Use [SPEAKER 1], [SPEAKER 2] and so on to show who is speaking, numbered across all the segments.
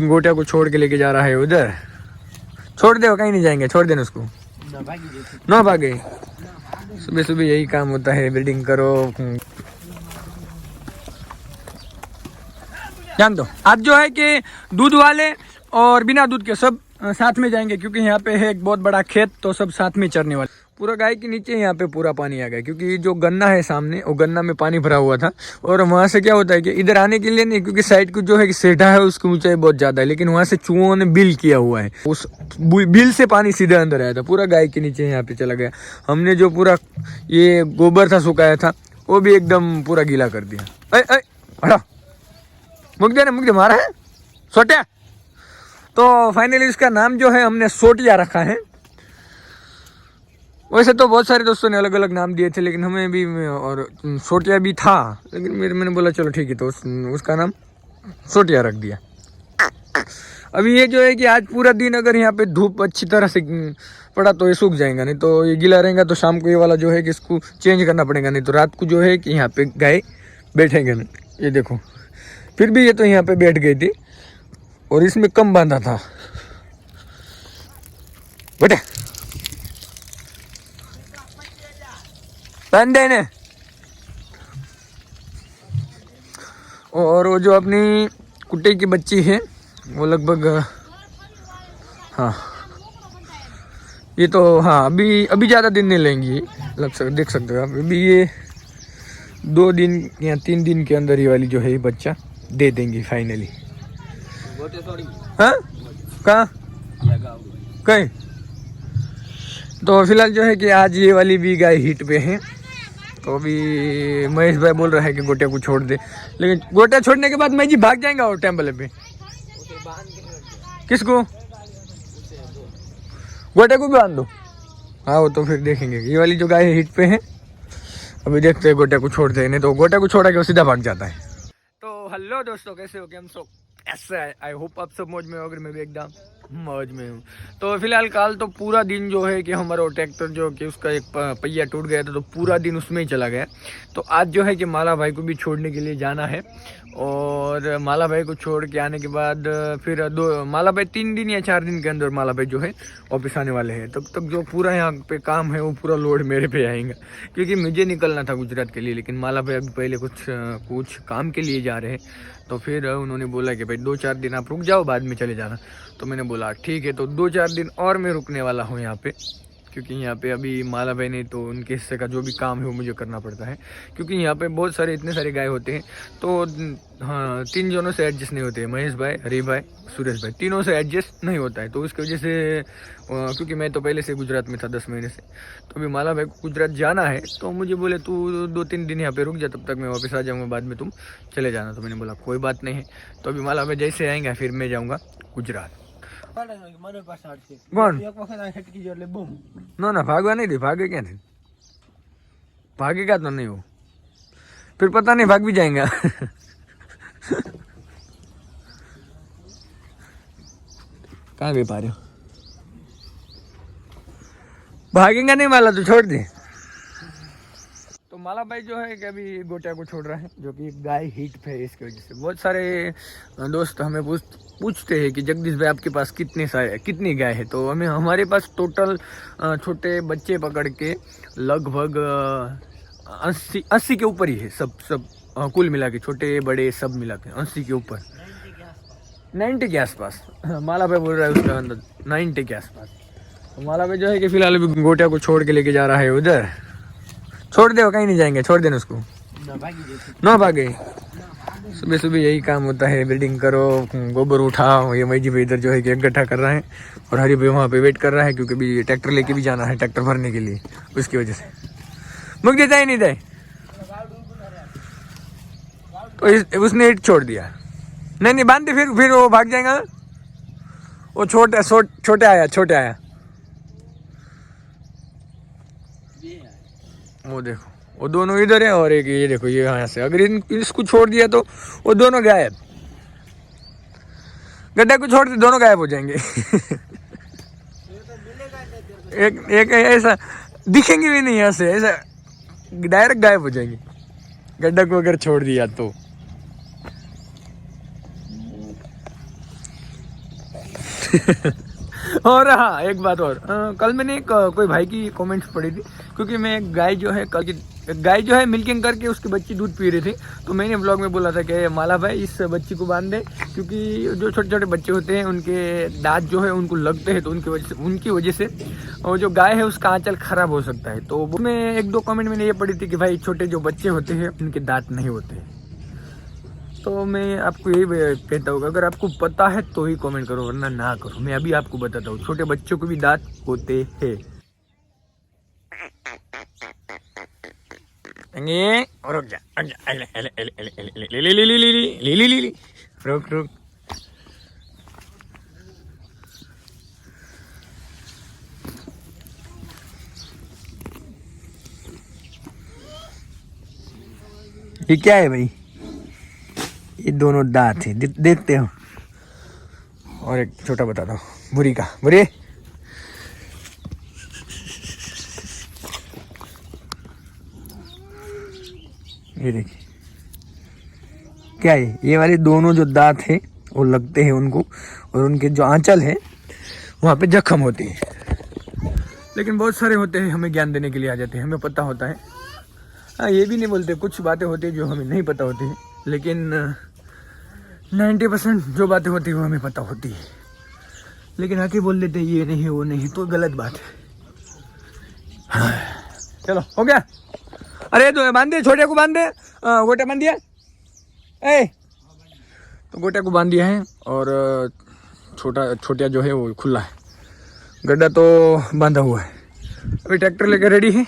[SPEAKER 1] गोटिया को छोड़ के लेके जा रहा है उधर। छोड़ दे, कहीं नहीं जाएंगे, छोड़ देना उसको, ना भागे। सुबह सुबह यही काम होता है, बिल्डिंग करो। जान दो, आज जो है कि दूध वाले और बिना दूध के सब साथ में जाएंगे, क्योंकि यहाँ पे है एक बहुत बड़ा खेत, तो सब साथ में चरने वाले। पूरा गाय के नीचे यहाँ पे पूरा पानी आ गया, क्योंकि जो गन्ना है सामने, वो गन्ना में पानी भरा हुआ था। और वहाँ से क्या होता है कि इधर आने के लिए नहीं, क्योंकि साइड को जो है कि सेठा है, उसकी ऊंचाई बहुत ज्यादा है, लेकिन वहाँ से चूहों ने बिल किया हुआ है, उस बिल से पानी सीधे अंदर आया था, पूरा गाय के नीचे यहाँ पे चला गया। हमने जो पूरा ये गोबर था सुखाया था, वो भी एकदम पूरा गीला कर दिया। हटा, मुख दे मारा है सोटिया। तो फाइनली इसका नाम जो है हमने सोटिया रखा है। वैसे तो बहुत सारे दोस्तों ने अलग अलग नाम दिए थे, लेकिन हमें भी और सोटिया भी था, लेकिन मैंने बोला चलो ठीक है, तो उसका नाम सोटिया रख दिया। अभी ये जो है कि आज पूरा दिन अगर यहाँ पे धूप अच्छी तरह से पड़ा तो ये सूख जाएगा, नहीं तो ये गीला रहेगा, तो शाम को ये वाला जो है कि इसको चेंज करना पड़ेगा, नहीं तो रात को जो है कि यहाँ पे गाय बैठेंगे नहीं। ये देखो, फिर भी ये तो यहाँ पे बैठ गई थी, और इसमें कम बांधा था। बेटे बांध दे ने। और वो जो अपनी कुत्ते की बच्ची है, वो लगभग, हाँ ये तो, हाँ अभी ज़्यादा दिन नहीं लेंगी, देख सकते हो आप। अभी ये 2 दिन या 3 दिन के अंदर ये वाली जो है बच्चा दे देंगी फाइनली। हाँ कहाँ कहीं। तो फिलहाल जो है कि आज ये वाली भी गाय हीट पे है, तो अभी महेश भाई बोल रहा है कि गोटिया को छोड़ दे, लेकिन गोटिया छोड़ने के बाद मैं जी भाग जाएगा और टेम्पल पे। किसको? गोटिया को भी बांध दो। हाँ वो तो फिर देखेंगे। ये वाली जो गाय हीट पे है, अभी देखते हैं गोटिया को छोड़ दे, नहीं तो गोटिया को छोड़ा के वो सीधा भाग जाता है। तो हेलो दोस्तों, कैसे हो? हम सब ऐसा है, आई होप आप सब मौज में हो, अगर मैं भी एकदम मौज में हूँ। तो फिलहाल कल तो पूरा दिन जो है कि हमारा ट्रैक्टर जो कि उसका एक पहिया टूट गया था, तो पूरा दिन उसमें ही चला गया। तो आज जो है कि माला भाई को भी छोड़ने के लिए जाना है, और माला भाई को छोड़ के आने के बाद फिर माला भाई 3 दिन या 4 दिन के अंदर माला भाई जो है वापस आने वाले हैं। तब तक जो पूरा यहाँ पे काम है वो पूरा लोड मेरे पे आएगा, क्योंकि मुझे निकलना था गुजरात के लिए, लेकिन माला भाई अभी पहले कुछ काम के लिए जा रहे हैं। तो फिर उन्होंने बोला कि भाई 2-4 दिन आप रुक जाओ, बाद में चले जाना। तो मैंने बोला ठीक है, तो 2-4 दिन और मैं रुकने वाला हूँ यहाँ पे, क्योंकि यहाँ पे अभी माला भाई ने तो उनके हिस्से का जो भी काम है वो मुझे करना पड़ता है, क्योंकि यहाँ पे बहुत सारे इतने सारे गाय होते हैं। तो हाँ, 3 जनों से एडजस्ट नहीं होते, महेश भाई, हरी भाई, सुरेश भाई, तीनों से एडजस्ट नहीं होता है। तो उसकी वजह से, क्योंकि मैं तो पहले से गुजरात में था 10 महीने से, तो अभी माला भाई को गुजरात जाना है, तो मुझे बोले तू 2-3 दिन यहाँ पे रुक जा, तब तक मैं वापस आ जाऊँगा, बाद में तुम चले जाना। तो मैंने बोला कोई बात नहीं है। तो अभी माला भाई जैसे आएंगे फिर मैं जाऊँगा गुजरात। ना भागवा नहीं थी, भागे क्या थे, भागेगा तो नहीं हो, फिर पता नहीं भाग भी जाएगा। कहाँ गए पा रहे हो? भागेगा नहीं माला, तो छोड़ दे। तो माला भाई जो है कि अभी गोटिया को छोड़ रहा है, जो कि गाय हीट पे है, इसकी वजह से बहुत सारे दोस्त हमें पूछते हैं कि जगदीश भाई आपके पास कितनी गाय है। तो हमारे पास टोटल छोटे बच्चे पकड़ के लगभग 80 के ऊपर ही है, सब कुल मिला के, छोटे बड़े सब मिला के 80 के ऊपर, 90 के आसपास। माला भाई बोल रहा है उसका अंदर 90 के आसपास। तो माला भाई जो है कि फिलहाल अभी गोटिया को छोड़ के लेके जा रहा है उधर। छोड़ दे, कहीं नहीं जाएंगे, छोड़ देना उसको, ना भागे। सुबह सुबह यही काम होता है, बिल्डिंग करो, गोबर उठाओ। ये मई जी भाई इधर जो है कि इकट्ठा कर रहा है, और हरी भाई वहाँ पे वेट कर रहा है, क्योंकि अभी ट्रैक्टर लेके भी जाना है, ट्रैक्टर भरने के लिए, उसकी वजह से। मुझ देता ही नहीं दे, तो उसने ईट छोड़ दिया। नहीं बांध दे, फिर वो भाग जाएगा। वो छोटे आया वो देखो, वो दोनों इधर है, और एक ये देखो, ये यहाँ से अगर इसको छोड़ दिया तो वो दोनों गायब। गड्ढा को छोड़ दे, दोनों गायब हो जाएंगे। एक ऐसा दिखेंगे भी नहीं यहाँ से, ऐसा डायरेक्ट गायब हो जाएंगे गड्ढा को अगर छोड़ दिया तो। और हाँ एक बात और, कल मैंने कोई भाई की कमेंट्स पढ़ी थी, क्योंकि मैं एक गाय जो है कल की गाय जो है मिल्किंग करके उसकी बच्ची दूध पी रही थी, तो मैंने व्लॉग में बोला था कि माला भाई इस बच्ची को बांध दे, क्योंकि जो छोटे छोटे बच्चे होते हैं उनके दांत जो है उनको लगते हैं, तो उनकी वजह से और जो गाय है उसका आंचल खराब हो सकता है। तो मैं एक दो कमेंट मैंने ये पढ़ी थी कि भाई छोटे जो बच्चे होते हैं उनके दांत नहीं होते हैं। तो मैं आपको यही कहता हूँ, अगर आपको पता है तो ही कमेंट करो, वरना ना करो। मैं अभी आपको बताता हूँ, छोटे बच्चों को भी दांत होते हैं। रुक जा, रुक रुक। ये क्या है भाई? ये दोनों दांत है, देखते हो। और एक छोटा बताता हूँ, बुरी का बुरी। ये देखिए क्या है, ये वाले दोनों जो दांत है वो लगते हैं उनको, और उनके जो आंचल है वहाँ पे जख्म होती है। लेकिन बहुत सारे होते हैं हमें ज्ञान देने के लिए आ जाते हैं, हमें पता होता है। हाँ ये भी नहीं बोलते, कुछ बातें होती है जो हमें नहीं पता होती है, लेकिन 90% जो बातें होती है वो हमें पता होती है। लेकिन आके बोल देते ये नहीं वो नहीं, तो गलत बात है। हाँ। चलो हो गया। अरे तो बांध दे, छोटे को बांध दे, गोटा बांध दिया। ए तो गोटा को बांध दिया है, और छोटा जो है वो खुला है, गड्ढा तो बांधा हुआ है। अभी ट्रैक्टर लेकर रेडी है।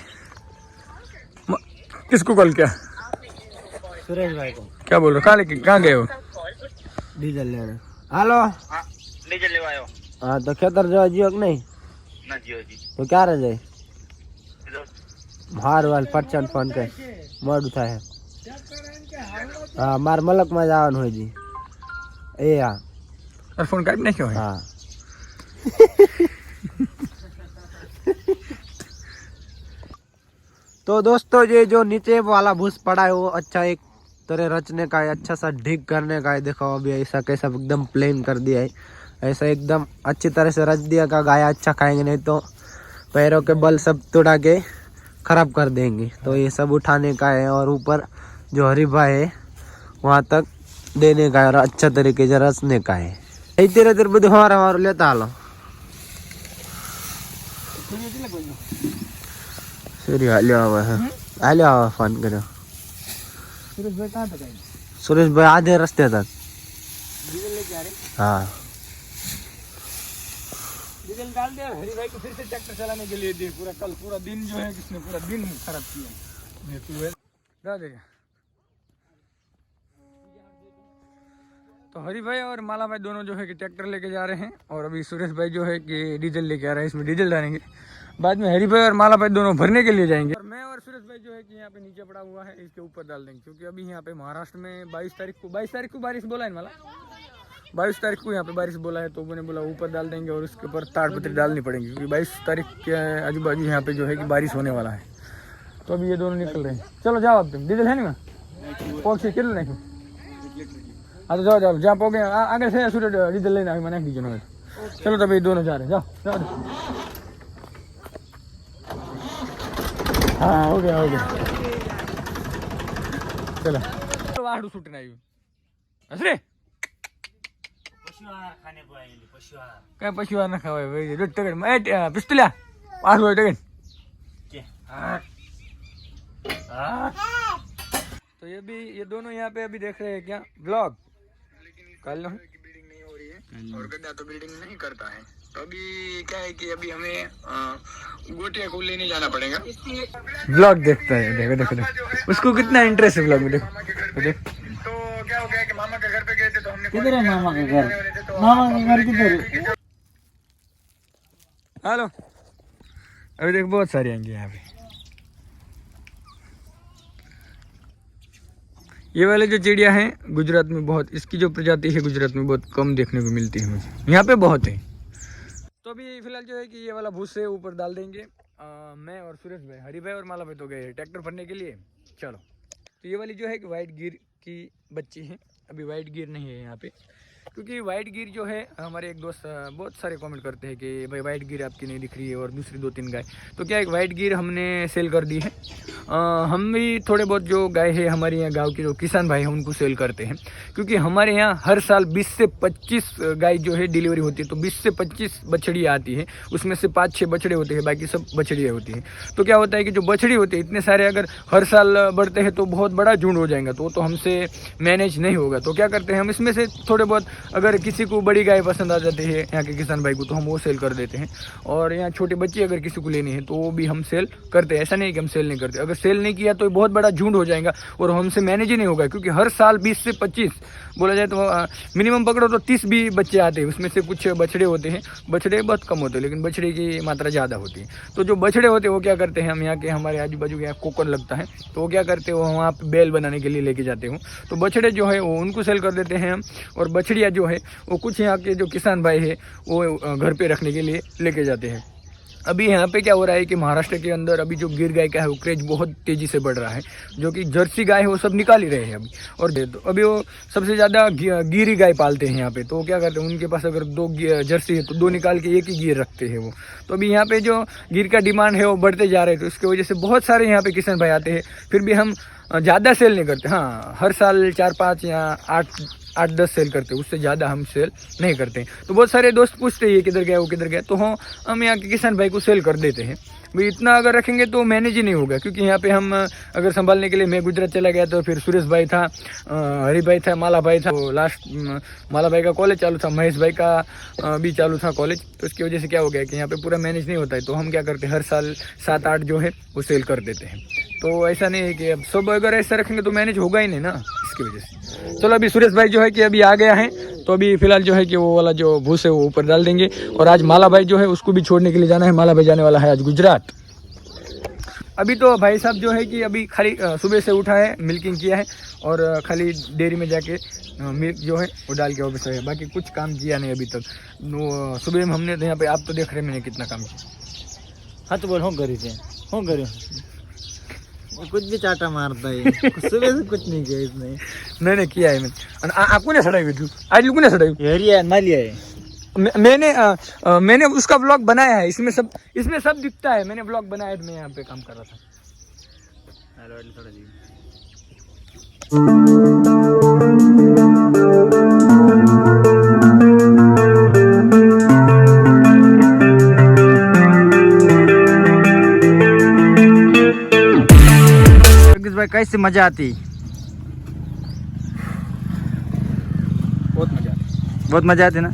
[SPEAKER 1] किसको कॉल किया?
[SPEAKER 2] सुरेश भाई को।
[SPEAKER 1] क्या बोल रहे, कहाँ गए हो?
[SPEAKER 2] डीजल ले रहे। हेलो,
[SPEAKER 3] डीजल ले आयो।
[SPEAKER 2] हाँ तो खेतर जो जियो कि नहीं?
[SPEAKER 3] ना जियो जी।
[SPEAKER 2] तो क्या रह जाए हार वाल पटचन फोन के मोड़ उठा है। हाँ मार मलक में जावन हो जी। ए हाँ
[SPEAKER 1] और फोन काट नहीं क्यों है?
[SPEAKER 2] हाँ तो दोस्तों ये जो नीचे वाला भूस पड़ा है वो अच्छा एक तरह रचने का है, अच्छा सा ढीक करने का है। देखो अभी ऐसा कैसा एकदम प्लेन कर दिया है, ऐसा एकदम अच्छी तरह से रच दिया का गाय अच्छा खाएंगे, नहीं तो पैरों के बल सब तोड़ा के खराब कर देंगे। तो ये सब उठाने का है, और ऊपर जो हरीबा है वहाँ तक देने का है, और अच्छा तरीके से रचने का है। धीरे धीरे बुद्ध हमारा लेता हालो सूर्य हालो फोन करो।
[SPEAKER 1] सुरेश भाई कहाँ तक आए?
[SPEAKER 2] सुरेश भाई आधे रास्ते तक।
[SPEAKER 1] डीजल लेके आ रहे?
[SPEAKER 2] हाँ
[SPEAKER 1] डीजल डाल दिया। हरी भाई को फिर से ट्रैक्टर चलाने के लिए दे, पूरा दिन जो है किसने पूरा दिन खराब किया। तो हरी भाई और माला भाई दोनों जो है कि ट्रैक्टर लेके जा रहे हैं, और अभी सुरेश भाई जो है कि डीजल लेके आ रहे हैं, इसमें डीजल डालेंगे। बाद में हरी भाई और माला भाई दोनों भरने के लिए जाएंगे, और मैं और सुरेश भाई जो है कि यहाँ पे नीचे पड़ा हुआ है इसके ऊपर डाल देंगे, क्योंकि अभी यहाँ पे महाराष्ट्र में 22 तारीख को बारिश बोला है माला, 22 तारीख को यहाँ पे बारिश बोला है। तो मैंने बोला ऊपर डाल देंगे, और उसके ऊपर ताड़पत्री डालनी पड़ेगी, क्योंकि 22 तारीख के आजू बाजू यहाँ पे जो है कि बारिश होने वाला है। तो अभी ये दोनों निकल रहे हैं। चलो जाओ अब तुम, डीजल है नहीं कौन सी किलो नहीं। हाँ तो जाओ जहाँ पोगे आगे से सूरज डीजल लेना मैंने डीजल। चलो तभी दोनों जा रहे हैं, जाओ। हाँ हो गया चलो वाड़ू सुटना अरे काय पशुआहार ना खावाय भाई पिस्तुल्या वाढू टगन। तो ये दोनों यहाँ पे अभी देख रहे हैं क्या ब्लॉग। कल बिल्डिंग नहीं हो रही है, और गड्ढा तो बिल्डिंग नहीं करता है। तो अभी क्या है कि अभी हमें गोटिया को लेने जाना पड़ेगा। ब्लॉग देखता है, देखो उसको कितना इंटरेस्ट है ब्लॉग में, देखो। तो क्या हो गया कि मामा के घर पे गए थे, तो हमने किधर है मामा के घर? मामा के घर किधर है? हेलो अभी देखो बहुत सारे आएंगे यहाँ पे। ये वाले जो चिड़िया हैं गुजरात में बहुत, इसकी जो प्रजाति है गुजरात में बहुत कम देखने को मिलती है मुझे, यहाँ पे बहुत है। तो अभी फिलहाल जो है कि ये वाला भूसे ऊपर डाल देंगे। मैं और सुरेश भाई, हरी भाई और माला भाई तो गए ट्रैक्टर भरने के लिए। चलो तो ये वाली जो है कि वाइट गिर की बच्ची है, अभी वाइट गिर नहीं है यहाँ पे, क्योंकि वाइट गिर जो है हमारे एक दोस्त बहुत सारे कमेंट करते हैं कि भाई वाइट गिर आपकी नहीं दिख रही है और दूसरी 2-3 गाय। तो क्या एक वाइट गिर हमने सेल कर दी है। हम भी थोड़े बहुत जो गाय है हमारे यहाँ गांव के जो किसान भाई हैं उनको सेल करते हैं, क्योंकि हमारे यहाँ हर साल 20 से 25 गाय जो है डिलीवरी होती है। तो 20 से 25 बछड़ियाँ आती है, उसमें से 5-6 बछड़े होते हैं, बाकी सब बछड़ियाँ होती हैं। तो क्या होता है कि जो बछड़ी होती है इतने सारे अगर हर साल बढ़ते हैं तो बहुत बड़ा झुंड हो जाएगा, तो हमसे मैनेज नहीं होगा। तो क्या करते हैं हम इसमें से थोड़े बहुत, अगर किसी को बड़ी गाय पसंद आ जाती है यहाँ के किसान भाई को, तो हम वो सेल कर देते हैं। और यहाँ छोटे बच्चे अगर किसी को लेनी है तो वो भी हम सेल करते हैं। ऐसा नहीं कि हम सेल नहीं करते, अगर सेल नहीं किया तो बहुत बड़ा झुंड हो जाएगा और हमसे मैनेज ही नहीं होगा, क्योंकि हर साल 20 से 25 बोला जाए तो मिनिमम पकड़ो तो 30 भी बच्चे आते हैं। उसमें से कुछ बछड़े होते हैं, बछड़े बहुत कम होते हैं लेकिन बछड़े की मात्रा ज़्यादा होती है। तो जो बछड़े होते हैं वो क्या करते हैं, हम यहाँ के हमारे आजू बाजू यहाँ कोकन लगता है तो वो क्या करते हैं, वो वहाँ पे बेल बनाने के लिए लेके जाते हो। तो बछड़े जो है वो उनको सेल कर देते हैं हम, और बछड़ियाँ जो है वो कुछ यहाँ के जो किसान भाई है वो घर पे रखने के लिए लेके जाते हैं। अभी यहाँ पे क्या हो रहा है कि महाराष्ट्र के अंदर अभी जो गिर गाय का है वो क्रेज बहुत तेज़ी से बढ़ रहा है। जो कि जर्सी गाय है वो सब निकाल ही रहे हैं अभी। और तो अभी वो सबसे ज़्यादा गिरी गाय पालते हैं यहाँ पे। तो क्या करते हैं, उनके पास अगर 2 जर्सी है तो 2 निकाल के एक ही गिर रखते हैं वो। तो अभी यहाँ पे जो गिर का डिमांड है वो बढ़ते जा रहे हैं, तो इसकी वजह से बहुत सारे यहाँ पे किसान भाई आते हैं। फिर भी हम ज़्यादा सेल नहीं करते। हाँ, हर साल 4-5 या 8-10 सेल करते हैं, उससे ज़्यादा हम सेल नहीं करते। तो बहुत सारे दोस्त पूछते हैं ये किधर गया वो किधर गया, तो हम यहाँ के किसान भाई को सेल कर देते हैं। भाई इतना अगर रखेंगे तो मैनेज ही नहीं होगा, क्योंकि यहाँ पे हम अगर संभालने के लिए, मैं गुजरात चला गया तो फिर सुरेश भाई था, हरी भाई था, माला भाई था। तो लास्ट माला भाई का कॉलेज चालू था, महेश भाई का भी चालू था कॉलेज। तो इसकी वजह से क्या हो गया कि यहाँ पे पूरा मैनेज नहीं होता है। तो हम क्या करते हैं, हर साल 7-8 जो है वो सेल कर देते हैं। तो ऐसा नहीं है कि अब सब अगर ऐसा रखेंगे तो मैनेज होगा ही नहीं ना, इसकी वजह से। चलो अभी सुरेश भाई जो है कि अभी आ गया है, तो अभी फिलहाल जो है कि वो वाला जो भूस है वो ऊपर डाल देंगे। और आज माला भाई जो है उसको भी छोड़ने के लिए जाना है। माला भाई जाने वाला है आज गुजरात। अभी तो भाई साहब जो है कि अभी खाली सुबह से उठा है, मिल्किंग किया है और खाली डेयरी में जाके मिल्क जो है वो डाल के वापस आया। बाकी कुछ काम किया नहीं अभी तक। सुबह में हमने यहाँ पे, आप तो देख रहे हैं मैंने कितना काम किया।
[SPEAKER 2] हाँ तो बोल, हूँ करी कुछ भी चाटा मारता है। सुबह से कुछ नहीं किया इसने।
[SPEAKER 1] नहीं किया है मैंने। आपको नहीं सड़ाई हुई तू आज, लोगों ने सड़ाई
[SPEAKER 2] हरिया मालिया है।
[SPEAKER 1] मैंने उसका ब्लॉग बनाया है, इसमें सब दिखता है। मैंने ब्लॉग बनाया है, मैं यहाँ पे काम कर रहा था।
[SPEAKER 2] भाई कैसे मजा आती? बहुत मजा आती ना।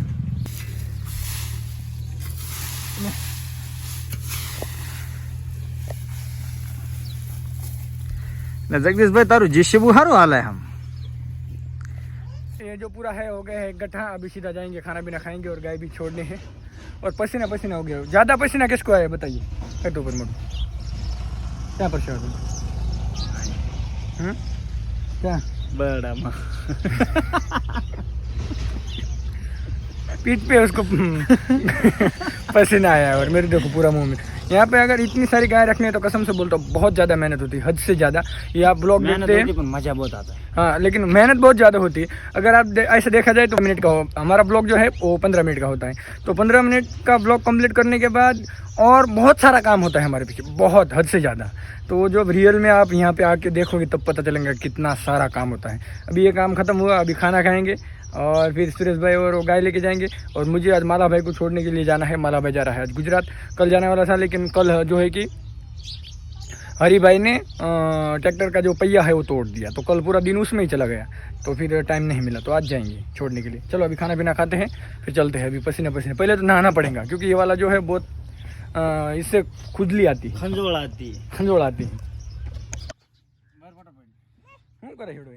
[SPEAKER 2] जगदीश भाई तारू जीशबू हारो हाल है। हम
[SPEAKER 1] ये जो पूरा है हो गया है गड्ढा। अभी सीधा जाएंगे, खाना पीना खाएंगे और गाय भी छोड़ने हैं। और पसीना हो गया। ज़्यादा पसीना किसको आया बताइए? कटो पर मोटो क्या परेशान क्या
[SPEAKER 2] बड़ा
[SPEAKER 1] पीठ पे उसको पसीना आया है। और मेरे देखो पूरा मुंह में। यहाँ पे अगर इतनी सारी गाय रखनी है तो कसम से बोलता हूँ बहुत ज़्यादा मेहनत होती है, हद से ज़्यादा। ये आप ब्लॉग देखते हैं,
[SPEAKER 2] मजा बहुत आता है।
[SPEAKER 1] हाँ, लेकिन मेहनत बहुत ज़्यादा होती है। अगर आप ऐसे देखा जाए तो मिनट का हमारा ब्लॉग जो है वो 15 मिनट का होता है। तो 15 मिनट का ब्लॉग कंप्लीट करने के बाद और बहुत सारा काम होता है हमारे पीछे, बहुत हद से ज़्यादा। तो जो रियल में आप यहाँ पे आके देखोगे तब पता चलेगा कितना सारा काम होता है। अभी ये काम ख़त्म हुआ, अभी खाना खाएंगे और फिर सुरेश भाई और वो गाय लेके जाएंगे। और मुझे आज माला भाई को छोड़ने के लिए जाना है। माला भाई जा रहा है आज गुजरात। कल जाने वाला था, लेकिन कल जो है कि हरी भाई ने ट्रैक्टर का जो पहिया है वो तोड़ दिया, तो कल पूरा दिन उसमें ही चला गया। तो फिर टाइम नहीं मिला, तो आज जाएंगे छोड़ने के लिए। चलो अभी खाना पीना खाते हैं, फिर चलते हैं। अभी पसीने पहले तो नहाना पड़ेगा, क्योंकि ये वाला जो है बहुत इससे खुजली आती है, खंजोड़ आती है। करे हिड़ो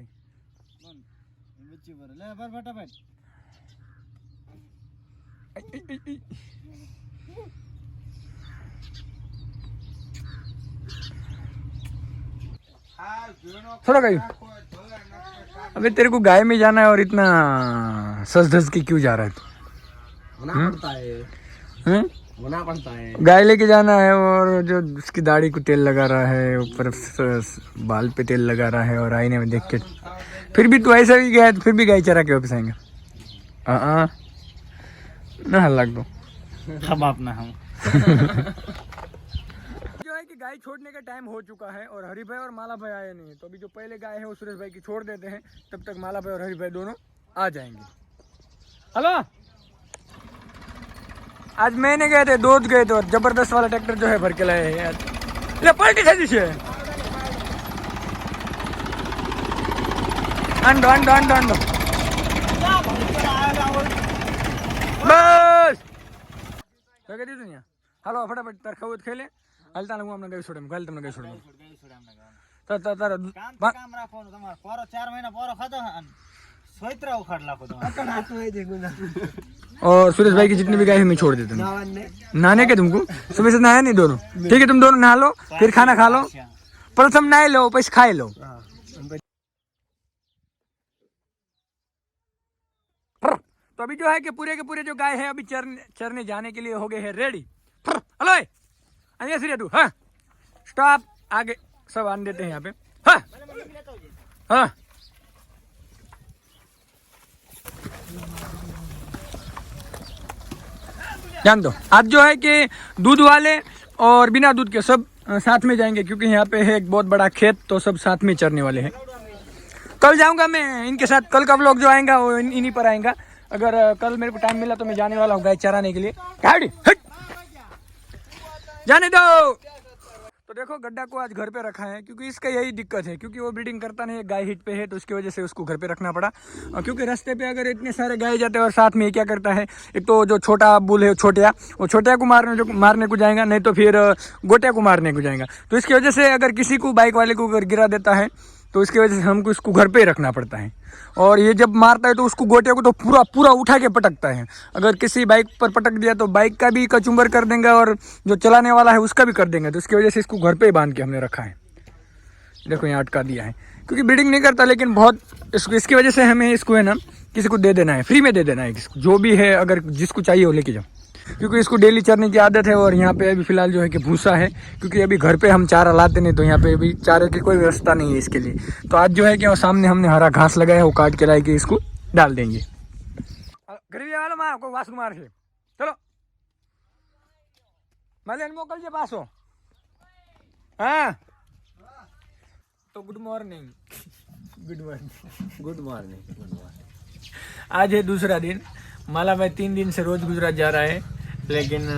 [SPEAKER 1] थोड़ा गाय। अबे तेरे को गाय में जाना है और इतना सज धज के क्यों जा रहा है तू?
[SPEAKER 2] होना पड़ता है।
[SPEAKER 1] गाय लेके जाना है और जो उसकी दाढ़ी को तेल लगा रहा है, ऊपर बाल पे तेल लगा रहा है और आईने में देख के। फिर भी तू ऐसा भी गया तो फिर भी गाय चरा के वापस आएंगे। हाँ ना लग दो
[SPEAKER 3] हम अपना हम
[SPEAKER 1] जो है कि गाय छोड़ने का टाइम हो चुका है और हरी भाई और माला भाई आए नहीं, तो अभी जो पहले गाय है वो सुरेश भाई की छोड़ देते हैं, तब तक माला भाई और हरी भाई दोनों आ जाएंगे। हेलो, आज मैंने गए थे, दोस्त गए थे और जबरदस्त वाला ट्रैक्टर जो है भर के लाए हैं यार। ले पलटी था जिसे अंडो अंडो अंडो अंडो बस तो कहती दुनिया हालो फटाफट तार खवत खेले हलता लगू हमने गई छोड़े गल तुमने गई छोड़े तो तारा
[SPEAKER 3] काम રાખો તમાર પોરો 4 મહિના પોરો ખાધો અને સોઈત્રા ઉખાડ લાખો તમાર
[SPEAKER 1] और सुरेश भाई की जितनी भी गाय है मैं छोड़ देता हूँ। नहाने के तुमको सुबह से नहाया नहीं दोनों, ठीक है तुम दोनों नहा लो फिर खाना खा लो, प्रथम नहा लो पैसे खाए लो। तो अभी जो है कि पूरे के पूरे जो गाय है अभी चरने जाने के लिए हो गए हैं रेडी। हेलो अनिया तू हाँ स्टॉप, आगे सब आने देते हैं यहाँ पे। हाँ हाँ जान दो, आज जो है कि दूध वाले और बिना दूध के सब साथ में जाएंगे, क्योंकि यहाँ पे है एक बहुत बड़ा खेत, तो सब साथ में चरने वाले हैं। कल जाऊंगा मैं इनके साथ, कल का व्लॉग जो आएगा वो इन्हीं पर आएगा। अगर कल मेरे को टाइम मिला तो मैं जाने वाला हूँ गाय चराने के लिए। गाड़ी हट जाने दो। तो देखो गड्ढा को आज घर पे रखा है, क्योंकि इसका यही दिक्कत है, क्योंकि वो ब्रीडिंग करता नहीं है, गाय हिट पे है, तो उसकी वजह से उसको घर पे रखना पड़ा। क्योंकि रास्ते पे अगर इतने सारे गाय जाते हैं और साथ में क्या करता है, एक तो जो छोटा बुल है छोटिया, वो छोटिया को मारने को जाएगा, नहीं तो फिर गोटिया को मारने को जाएगा। तो इसकी वजह से अगर किसी को बाइक वाले को अगर गिरा देता है तो इसकी वजह से हमको इसको घर पे ही रखना पड़ता है। और ये जब मारता है तो उसको गोटिया को तो पूरा पूरा उठा के पटकता है। अगर किसी बाइक पर पटक दिया तो बाइक का भी कचुम्बर कर देंगे और जो चलाने वाला है उसका भी कर देंगे। तो इसकी वजह से इसको घर पे ही बांध के हमने रखा है। देखो यहाँ अटका दिया है, क्योंकि ब्रीडिंग नहीं करता, लेकिन बहुत इसकी वजह से हमें इसको है ना किसी को दे देना है, फ्री में दे देना है किसी को, जो भी है अगर जिसको चाहिए वो लेके जाओ। क्योंकि इसको डेली चरने की आदत है और यहाँ पे अभी फिलहाल जो है कि भूसा है, क्योंकि अभी घर पे हम चारा लाते नहीं, तो यहाँ पे अभी चारे की कोई व्यवस्था नहीं है इसके लिए। तो आज जो है कि सामने हमने हरा घास लगाया है, वो काट के ला के इसको डाल देंगे। गरीबी वाला माँ को वास मार के चलो मैं मोकल जे पास हो। हाँ तो good morning good morning
[SPEAKER 2] good morning.
[SPEAKER 1] आज है दूसरा दिन। माला भाई 3 दिन से रोज गुजरात जा रहा है, लेकिन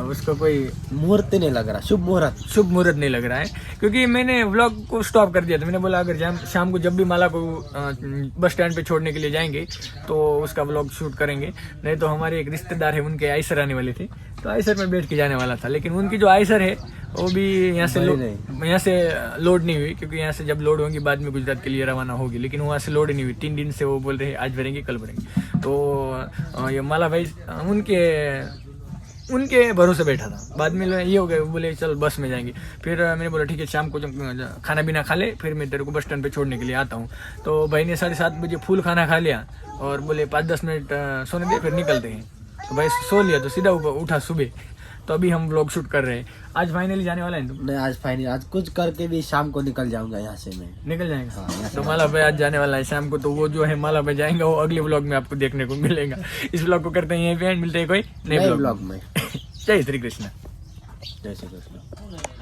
[SPEAKER 1] उसको कोई
[SPEAKER 2] मुहूर्त नहीं लग रहा, शुभ मुहूर्त
[SPEAKER 1] नहीं लग रहा है। क्योंकि मैंने व्लॉग को स्टॉप कर दिया था। मैंने बोला अगर शाम को जब भी माला को बस स्टैंड पे छोड़ने के लिए जाएंगे तो उसका व्लॉग शूट करेंगे, नहीं तो हमारे एक रिश्तेदार है उनके आइसर आने वाले थे, तो आइसर में बैठ के जाने वाला था। लेकिन उनकी जो आइसर है वो भी यहाँ से लोड नहीं हुई, क्योंकि यहाँ से जब लोड होगी बाद में गुजरात के लिए रवाना होगी, लेकिन वहाँ से लोड नहीं हुई। 3 दिन से वो बोल रहे हैं आज भरेंगे कल भरेंगे। तो ये माला भाई उनके भरोसे बैठा था। बाद में ये हो गया, बोले चल बस में जाएंगे। फिर मैंने बोला ठीक है शाम को जब खाना पीना खा ले फिर मैं तेरे को बस स्टैंड पे छोड़ने के लिए आता हूँ। तो भाई ने 7:30 बजे फुल खाना खा लिया और बोले 5-10 मिनट सोने दे फिर निकलते हैं। तो भाई सो लिया तो सीधा उठा सुबह। तो अभी हम व्लॉग शूट कर रहे हैं। आज फाइनली जाने वाला है तुम?
[SPEAKER 2] नहीं आज फाइनली, आज कुछ करके भी शाम को निकल जाऊंगा यहाँ से मैं।
[SPEAKER 1] निकल जाएगा?
[SPEAKER 2] हाँ,
[SPEAKER 1] तो माला भाई आज जाने वाला है शाम को, तो वो जो है माला भाई जाएंगे, वो अगले व्लॉग में आपको देखने को मिलेगा। इस व्लॉग को करते हैं यहीं पे, मिलते हैं कोई नए व्लॉग में। जय श्री कृष्ण।
[SPEAKER 2] जय श्री कृष्ण।